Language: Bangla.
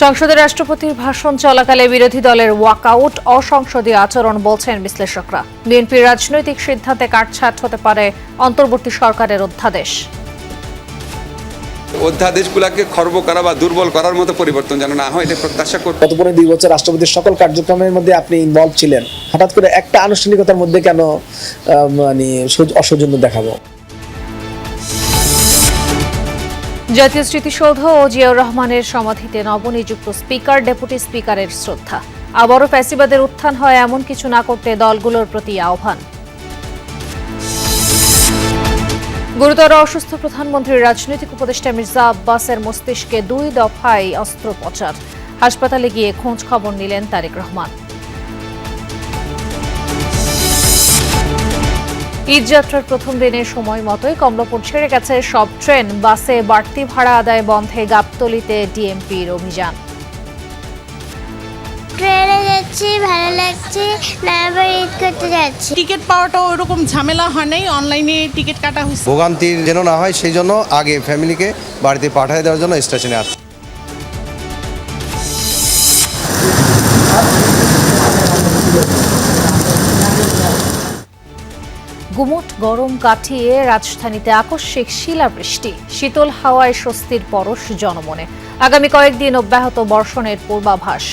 সংসদে রাষ্ট্রপতির ভাষণ চলাকালে বিরোধী দলের ওয়াকআউট অসংসদীয় আচরণ বলছেন বিশ্লেষকরা। বিএনপির রাজনৈতিক সিদ্ধান্তে কাটছাঁট হতে পারে অন্তর্বর্তী সরকারের অধ্যাদেশ। অধ্যাদেশগুলোকে খর্ব করা বা দুর্বল করার মতো পরিবর্তন যেন না হয়, এটা প্রত্যাশা করতে। গত 2 বছর রাষ্ট্রপতির সকল কার্যক্রমের মধ্যে আপনি ইনভলভ ছিলেন, হঠাৎ করে একটা আনুষ্ঠানিকতার মধ্যে কেন অসৌজন্য দেখাবো? জাতীয় স্মৃতিসৌধ ও জিয়াউর রহমানের সমাধিতে নবনিযুক্ত স্পিকার, ডেপুটি স্পিকারের শ্রদ্ধা। আবারও ফ্যাসিবাদের উত্থান হয় এমন কিছু না করতে দলগুলোর প্রতি আহ্বান। গুরুতর অসুস্থ প্রধানমন্ত্রীর রাজনৈতিক উপদেষ্টা মির্জা আব্বাসের মস্তিষ্কে 2 দফায় অস্ত্রোপচার। হাসপাতালে গিয়ে খোঁজ খবর নিলেন তারেক রহমান। ঈদযাত্রার প্রথম দিনের সময় মতোই কমলাপুর ছেড়ে গেছে সব ট্রেন। বাসে বাড়তি ভাড়া আদায় বন্ধে গাবতলীতে ডিএমপির অভিযান। ট্রেনে যাচ্ছি, ভালো লাগছে, না আবার ঈদ করতে যাচ্ছি। টিকিট পাওয়াটাও ওরকম ঝামেলা হয় নাই, অনলাইনে টিকিট কাটা হয়েছে। ভোগান্তির যেন না হয় সেই জন্য আগে ফ্যামিলিকে বাড়িতে পাঠিয়ে দেওয়ার জন্য স্টেশনে আসছে। গুমোট গরম কাটিয়ে রাজধানীতে আকস্মিক শিলাবৃষ্টি, শীতল হাওয়ায় স্বস্তির পরশ জনমনে। আগামী কয়েকদিন অব্যাহত বর্ষণের পূর্বাভাস।